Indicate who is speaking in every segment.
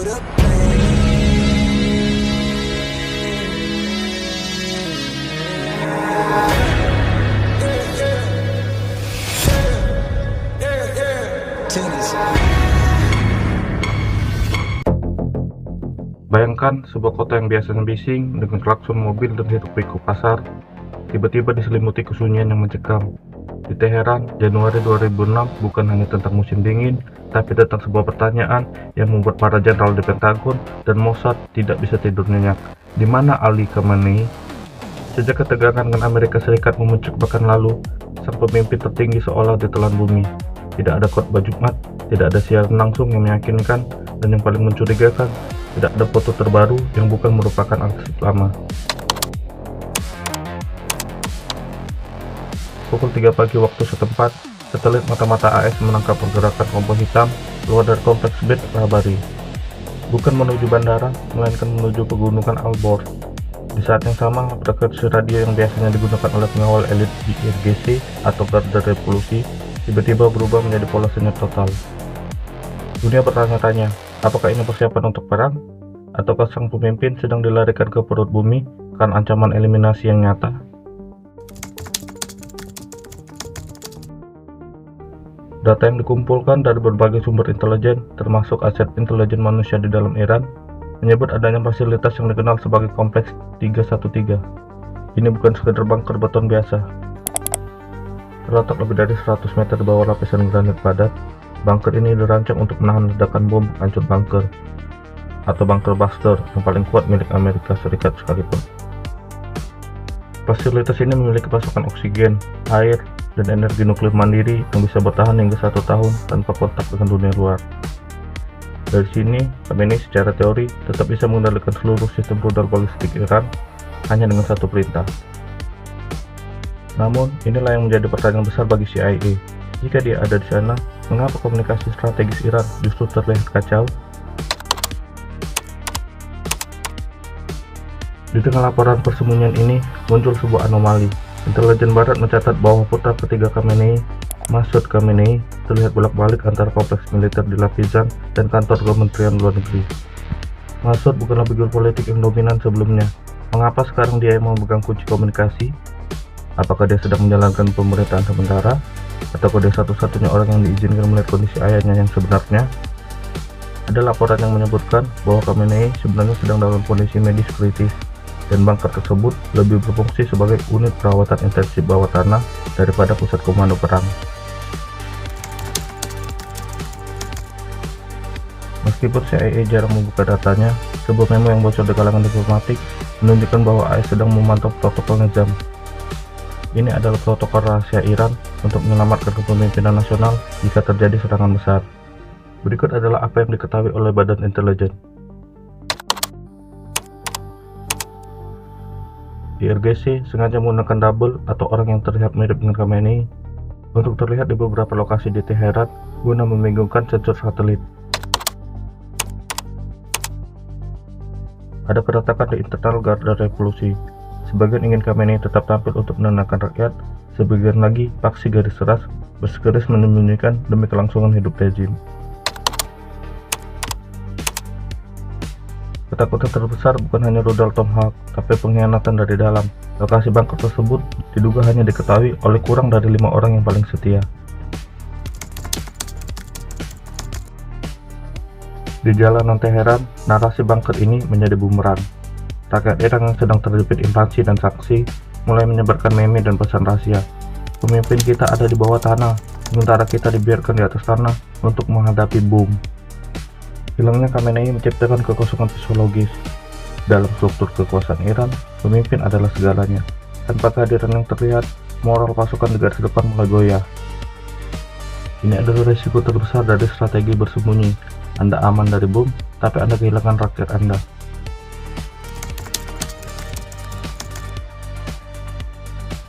Speaker 1: the pain. Tennis.
Speaker 2: Bayangkan sebuah kota yang biasanya bising dengan klakson mobil dan hiruk-pikuk pasar, tiba-tiba diselimuti kesunyian yang mencekam. Di Teheran, Januari 2006 bukan hanya tentang musim dingin, tapi tentang sebuah pertanyaan yang membuat para jenderal di Pentagon dan Mossad tidak bisa tidur nyenyak. Di mana Ali Khamenei? Sejak ketegangan dengan Amerika Serikat memuncak pekan lalu, sang pemimpin tertinggi seolah ditelan bumi. Tidak ada khotbah Jumat, tidak ada siaran langsung yang meyakinkan, dan yang paling mencurigakan, tidak ada foto terbaru yang bukan merupakan arsip lama. Pukul 3 pagi waktu setempat, satelit mata-mata AS menangkap pergerakan kelompok hitam keluar dari kompleks Beit Rabari. Bukan menuju bandara, melainkan menuju pegunungan Al-Bor. Di saat yang sama, frekuensi radio yang biasanya digunakan oleh pengawal elit di IRGC atau Garda Revolusi tiba-tiba berubah menjadi pola senyap total. Dunia bertanya-tanya, apakah ini persiapan untuk perang? Ataukah sang pemimpin sedang dilarikan ke perut bumi karena ancaman eliminasi yang nyata? Data yang dikumpulkan dari berbagai sumber intelijen, termasuk aset intelijen manusia di dalam Iran, menyebut adanya fasilitas yang dikenal sebagai Kompleks 313. Ini bukan sekedar bunker beton biasa. Terletak lebih dari 100 meter di bawah lapisan granit padat, bunker ini dirancang untuk menahan ledakan bom hancur bunker, atau bunker buster yang paling kuat milik Amerika Serikat sekalipun. Fasilitas ini memiliki pasokan oksigen, air, dan energi nuklir mandiri yang bisa bertahan hingga 1 tahun tanpa kontak dengan dunia luar. Dari sini, Khamenei secara teori tetap bisa mengendalikan seluruh sistem rudal balistik Iran hanya dengan satu perintah. Namun, inilah yang menjadi pertanyaan besar bagi CIA. Jika dia ada di sana, mengapa komunikasi strategis Iran justru terlihat kacau? Di tengah laporan persembunyian ini, muncul sebuah anomali. Intelijen Barat mencatat bahwa putra ketiga Khamenei, Masud Khamenei, terlihat bolak-balik antara kompleks militer di Lapizan dan kantor Kementerian Luar Negeri. Masud bukanlah figur politik yang dominan sebelumnya. Mengapa sekarang dia yang memegang kunci komunikasi? Apakah dia sedang menjalankan pemerintahan sementara? Ataukah dia satu-satunya orang yang diizinkan melihat kondisi ayahnya yang sebenarnya? Ada laporan yang menyebutkan bahwa Khamenei sebenarnya sedang dalam kondisi medis kritis, dan bunker tersebut lebih berfungsi sebagai unit perawatan intensif bawah tanah daripada pusat komando perang. Meskipun CIA jarang membuka datanya, sebuah memo yang bocor di kalangan diplomatik menunjukkan bahwa AS sedang memantau protokol Nizam. Ini adalah protokol rahasia Iran untuk menyelamatkan kepemimpinan nasional jika terjadi serangan besar. Berikut adalah apa yang diketahui oleh Badan Intelijen. IRGC sengaja menggunakan double atau orang yang terlihat mirip dengan Khamenei untuk terlihat di beberapa lokasi di Teheran guna membingungkan sensor satelit. Ada keretakan di internal Garda Revolusi. Sebagian ingin Khamenei tetap tampil untuk menenangkan rakyat, sebagian lagi paksi garis keras bersikeras menyembunyikan demi kelangsungan hidup rezim. Ketakutan terbesar bukan hanya rudal Tomahawk, tapi pengkhianatan dari dalam. Lokasi bunker tersebut diduga hanya diketahui oleh kurang dari 5 orang yang paling setia. Di jalanan Teheran, narasi bunker ini menjadi bumerang. Rakyat Iran yang sedang terjepit inflasi dan sanksi mulai menyebarkan meme dan pesan rahasia. Pemimpin kita ada di bawah tanah, sementara kita dibiarkan di atas tanah untuk menghadapi bom. Hilangnya Khamenei menciptakan kekosongan psikologis. Dalam struktur kekuasaan Iran, pemimpin adalah segalanya. Tanpa kehadiran yang terlihat, moral pasukan di garis depan mulai goyah. Ini adalah risiko terbesar dari strategi bersembunyi. Anda aman dari bom, tapi Anda kehilangan rakyat Anda.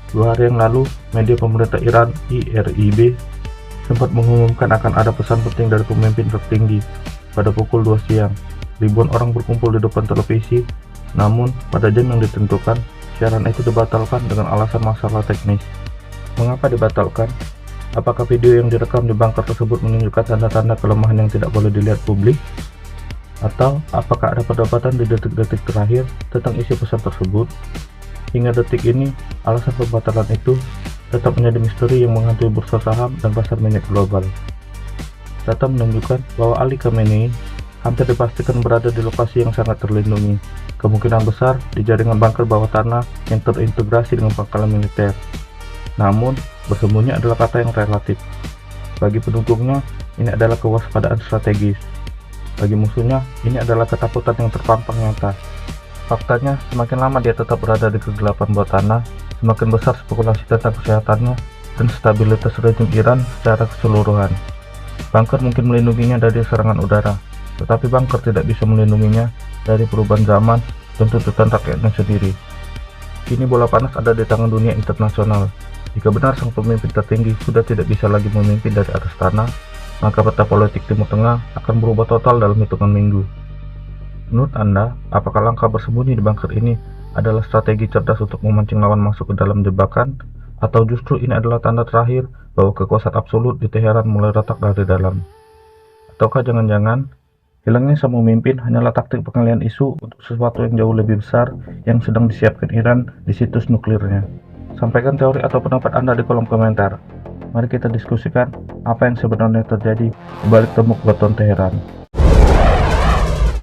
Speaker 2: Dua hari yang lalu, media pemerintah Iran, IRIB, sempat mengumumkan akan ada pesan penting dari pemimpin tertinggi. Pada pukul 2 siang, ribuan orang berkumpul di depan televisi, namun pada jam yang ditentukan, siaran itu dibatalkan dengan alasan masalah teknis. Mengapa dibatalkan? Apakah video yang direkam di bunker tersebut menunjukkan tanda-tanda kelemahan yang tidak boleh dilihat publik? Atau apakah ada perdebatan di detik-detik terakhir tentang isi pesan tersebut? Hingga detik ini, alasan pembatalan itu tetap menjadi misteri yang menghantui bursa saham dan pasar minyak global. Data menunjukkan bahwa Ali Khamenei hampir dipastikan berada di lokasi yang sangat terlindungi, kemungkinan besar di jaringan bunker bawah tanah yang terintegrasi dengan pangkalan militer. Namun, bersembunyi adalah kata yang relatif. Bagi pendukungnya, ini adalah kewaspadaan strategis. Bagi musuhnya, ini adalah ketakutan yang terpampang nyata. Faktanya, semakin lama dia tetap berada di kegelapan bawah tanah, semakin besar spekulasi tentang kesehatannya dan stabilitas rejim Iran secara keseluruhan. Bunker mungkin melindunginya dari serangan udara, tetapi bunker tidak bisa melindunginya dari perubahan zaman dan tuntutan rakyatnya sendiri. Kini bola panas ada di tangan dunia internasional. Jika benar sang pemimpin tertinggi sudah tidak bisa lagi memimpin dari atas tanah, maka peta politik Timur Tengah akan berubah total dalam hitungan minggu. Menurut Anda, apakah langkah bersembunyi di bunker ini adalah strategi cerdas untuk memancing lawan masuk ke dalam jebakan, atau justru ini adalah tanda terakhir bahwa kekuasaan absolut di Teheran mulai retak dari dalam? Ataukah jangan-jangan hilangnya sang pemimpin hanyalah taktik pengalihan isu untuk sesuatu yang jauh lebih besar yang sedang disiapkan Iran di situs nuklirnya? Sampaikan teori atau pendapat Anda di kolom komentar. Mari kita diskusikan apa yang sebenarnya terjadi di balik tembok beton Teheran.